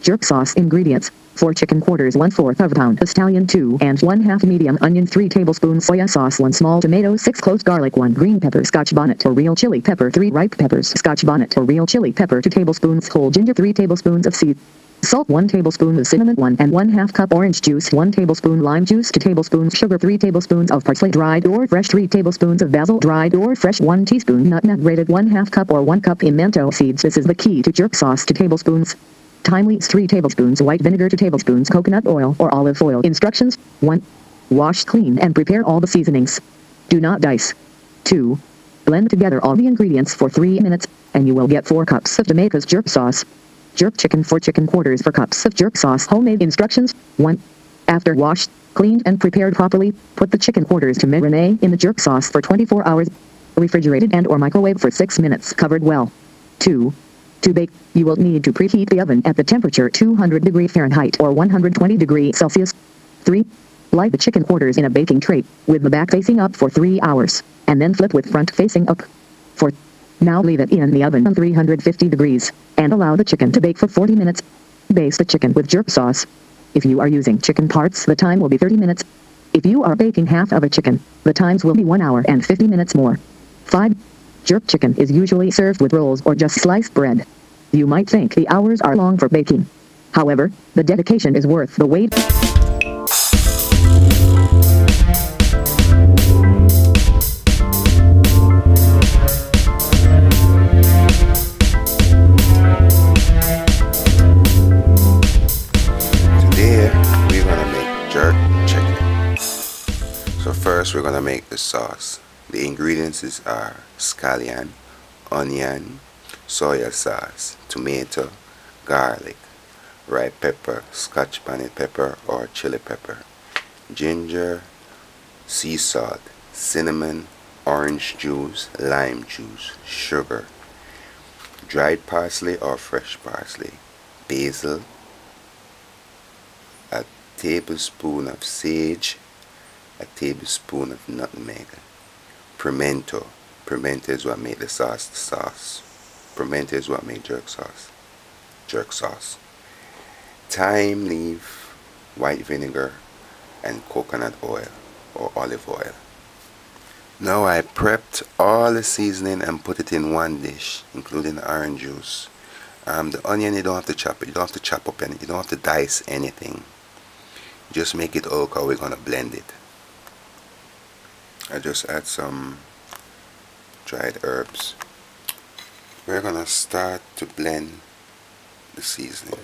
Jerk sauce ingredients. 4 chicken quarters, 1/4 of a pound scallion, 2 and 1/2 medium onion, 3 tablespoons soya sauce, 1 small tomato, 6 cloves garlic, 1 green pepper, Scotch bonnet or real chili pepper, 3 ripe peppers, Scotch bonnet or real chili pepper, 2 tablespoons whole ginger, 3 tablespoons of seed salt, 1 tablespoon of cinnamon, 1 and 1/2 cup orange juice, 1 tablespoon lime juice, 2 tablespoons sugar, 3 tablespoons of parsley dried or fresh, 3 tablespoons of basil dried or fresh, 1 teaspoon nutmeg grated, 1/2 cup or 1 cup pimento seeds. This is the key to jerk sauce. 2 tablespoons thyme leaves, 3 tablespoons white vinegar, 2 tablespoons coconut oil or olive oil. Instructions: 1. Wash, clean, and prepare all the seasonings. Do not dice. 2. Blend together all the ingredients for 3 minutes, and you will get 4 cups of Jamaica's jerk sauce. Jerk chicken, 4 chicken quarters, 4 cups of jerk sauce. Homemade instructions: 1. After washed, cleaned, and prepared properly, put the chicken quarters to marinate in the jerk sauce for 24 hours. Refrigerated and or microwave for 6 minutes, covered well. 2. To bake, you will need to preheat the oven at the temperature 200 degrees Fahrenheit or 120 degrees Celsius. 3. Light the chicken quarters in a baking tray, with the back facing up for 3 hours, and then flip with front facing up. 4. Now leave it in the oven on 350 degrees, and allow the chicken to bake for 40 minutes. Baste the chicken with jerk sauce. If you are using chicken parts, the time will be 30 minutes. If you are baking half of a chicken, the times will be 1 hour and 50 minutes more. 5. Jerk chicken is usually served with rolls or just sliced bread. You might think the hours are long for baking. However, the dedication is worth the wait. Today, we're gonna make jerk chicken. So first, we're gonna make the sauce. The ingredients are scallion, onion, soya sauce, tomato, garlic, ripe pepper, Scotch bonnet pepper or chili pepper, ginger, sea salt, cinnamon, orange juice, lime juice, sugar, dried parsley or fresh parsley, basil, a tablespoon of sage, a tablespoon of nutmeg, pimento. Pimento is what made the sauce. Pimento is what made jerk sauce. Thyme leaf, white vinegar, and coconut oil or olive oil. Now I prepped all the seasoning and put it in one dish, including the orange juice. The onion, you don't have to chop it. You don't have to chop up anything. You don't have to dice anything. Just make it all, because we're going to blend it. I just add some dried herbs. We're going to start to blend the seasoning.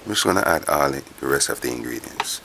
I'm just going to add all the rest of the ingredients.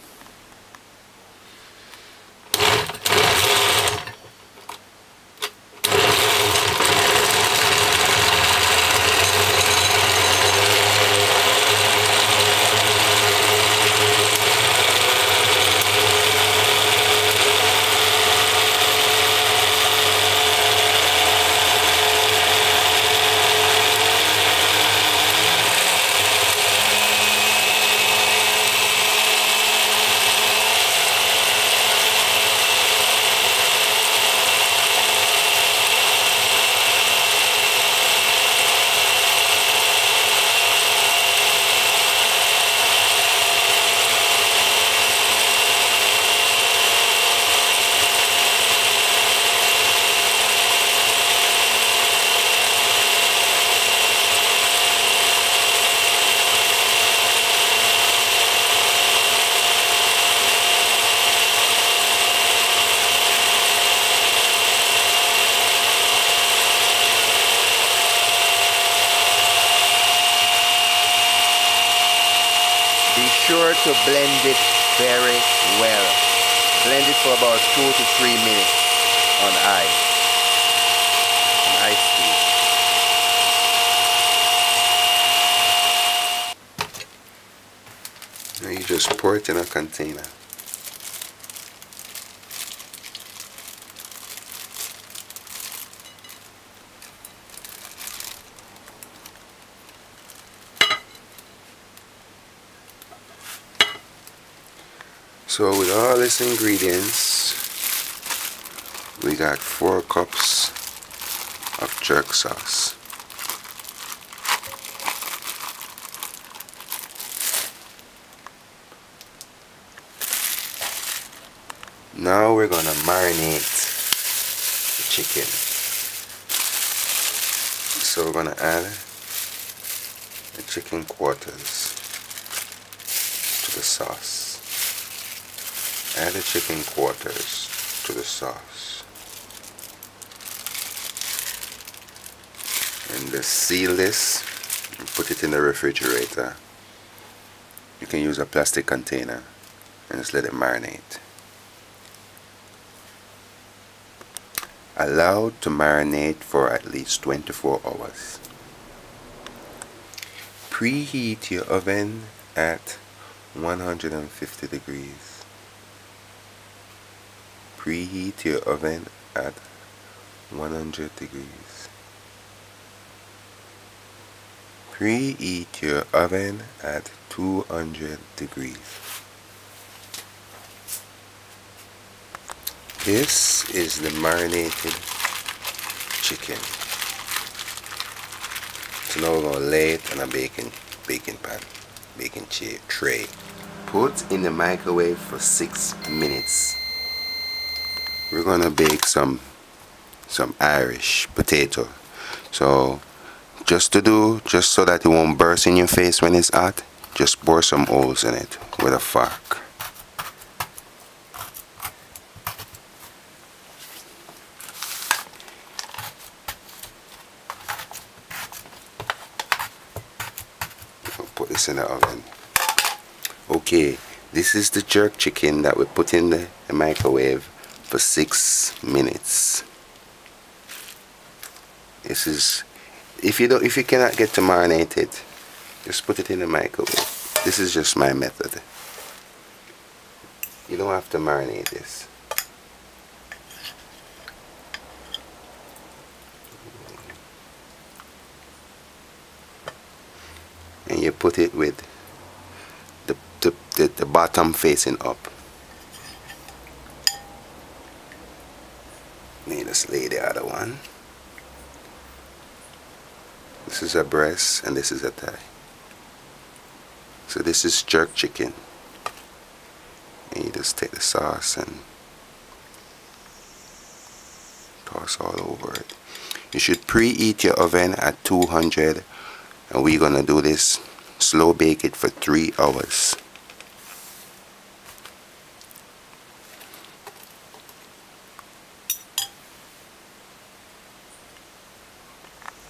sure to blend it very well. Blend it for about 2 to 3 minutes on high speed. Now you just pour it in a container. So with all these ingredients, we got 4 cups of jerk sauce. Now we're gonna marinate the chicken. So we're gonna add the chicken quarters to the sauce. Add the chicken quarters to the sauce. And just seal this and put it in the refrigerator. You can use a plastic container and just let it marinate. Allowed to marinate for at least 24 hours. Preheat your oven at 150 degrees. Preheat your oven at 100 degrees. Preheat your oven at 200 degrees. This is the marinated chicken. So now we're going to lay it on a baking tray. Put in the microwave for 6 minutes. We're going to bake some Irish potato. So just so that it won't burst in your face when it's hot, just bore some holes in it with a fork. Put this in the oven. Okay, this is the jerk chicken that we put in the microwave for 6 minutes. This is, if you cannot get to marinate it, just put it in the microwave. This is just my method. You don't have to marinate this. And you put it with the bottom facing up. Let me just lay the other one. This is a breast and this is a thigh. So this is jerk chicken. And you just take the sauce and toss all over it. You should preheat your oven at 200, and we're gonna do this slow bake it for 3 hours.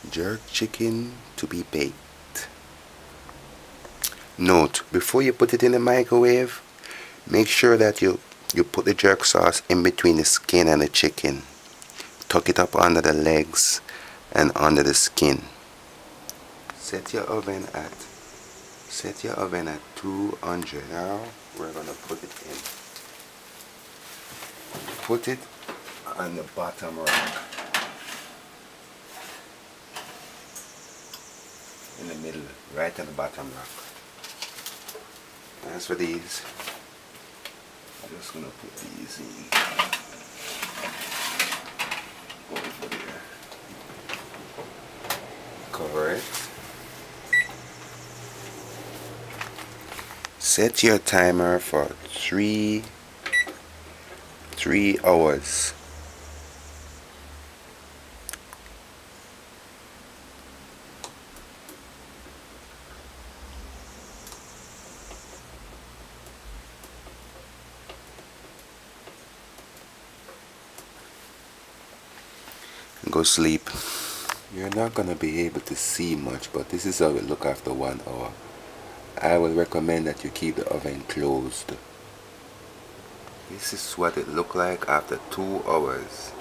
Jerk chicken to be baked. Note, before you put it in the microwave, make sure that you put the jerk sauce in between the skin and the chicken. Tuck it up under the legs and under the skin. Set your oven at 200. Now we're gonna put it in. Put it on the bottom rack. In the middle, right at the bottom rack. As for these, I'm just gonna put these in over there. Cover it. Set your timer for 3 hours. Go sleep. You're not gonna be able to see much, but this is how it look after 1 hour. I would recommend that you keep the oven closed. This is what it looked like after 2 hours.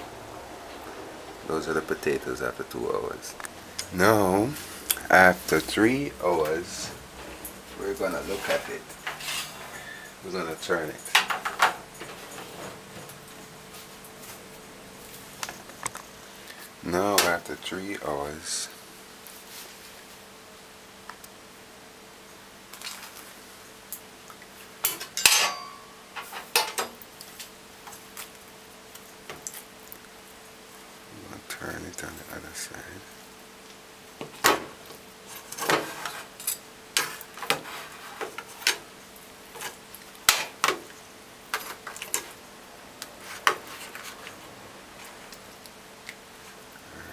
Those are the potatoes after 2 hours. Now, after 3 hours, we're gonna look at it. We're gonna turn it. Now, after 3 hours, I'm gonna turn it on the other side.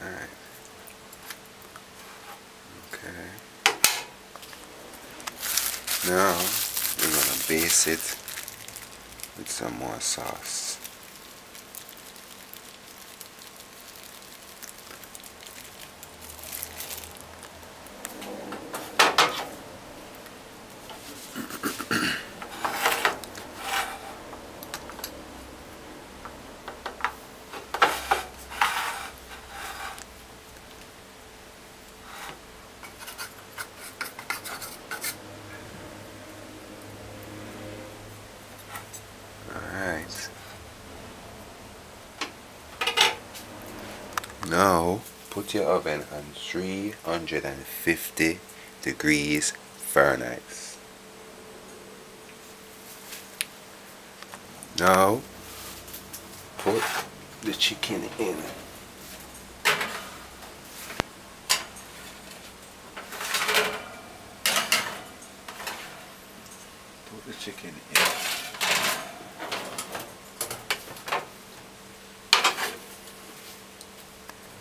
Alright. Okay. Now, we're gonna base it with some more sauce. Alright. Now, put your oven on 350 degrees Fahrenheit. Now, put the chicken in. Put the chicken in.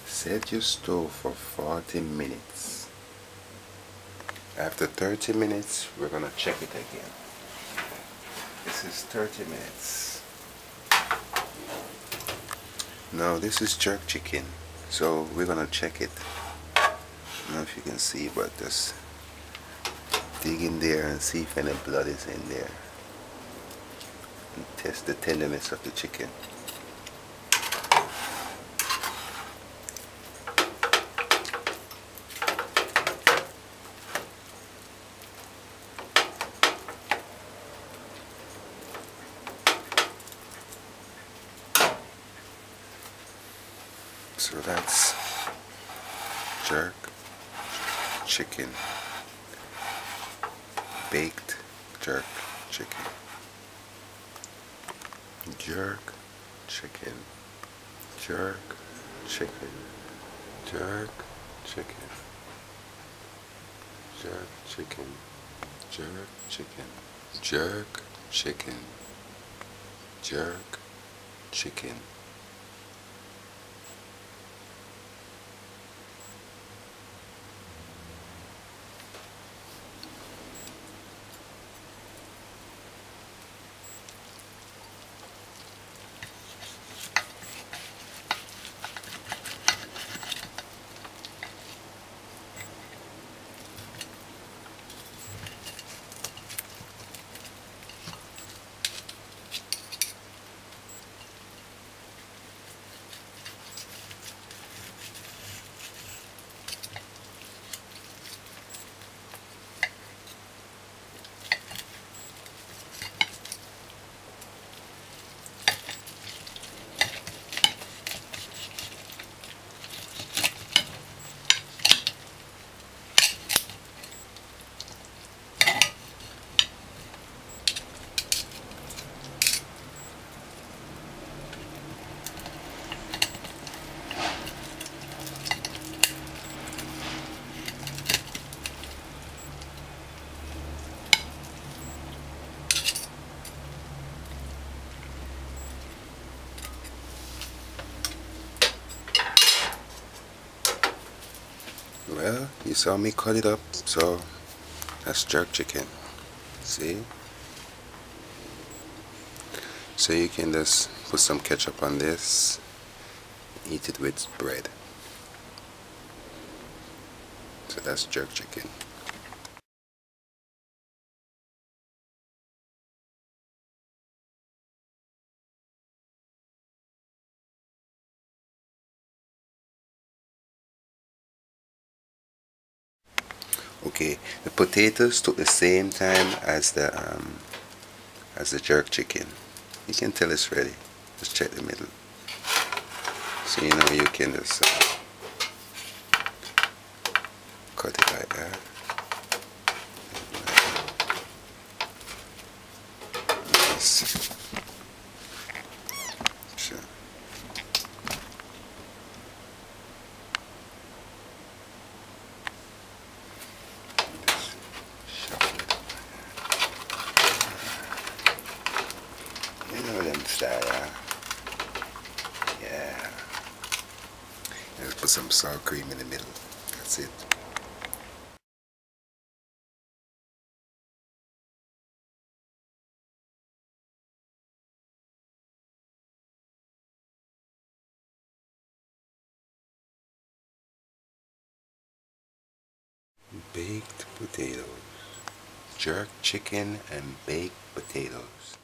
Set your stove for 40 minutes. After 30 minutes, we're gonna check it again. This is 30 minutes. Now this is jerk chicken, so we're gonna check it. I don't know if you can see, but just dig in there and see if any blood is in there. And test the tenderness of the chicken. So that's jerk chicken, baked jerk chicken, jerk chicken, jerk chicken, jerk chicken, jerk chicken, jerk chicken, jerk chicken, jerk chicken. Well, you saw me cut it up, so that's jerk chicken. See? So you can just put some ketchup on this, eat it with bread. So that's jerk chicken. Okay, the potatoes took the same time as the jerk chicken. You can tell it's ready. Just check the middle. So you know you can just cut it like that. Yes. Sure. Shuffle it. You know them style, yeah? Yeah. Let's put some sour cream in the middle. That's it. Baked potatoes. Jerk chicken and baked potatoes.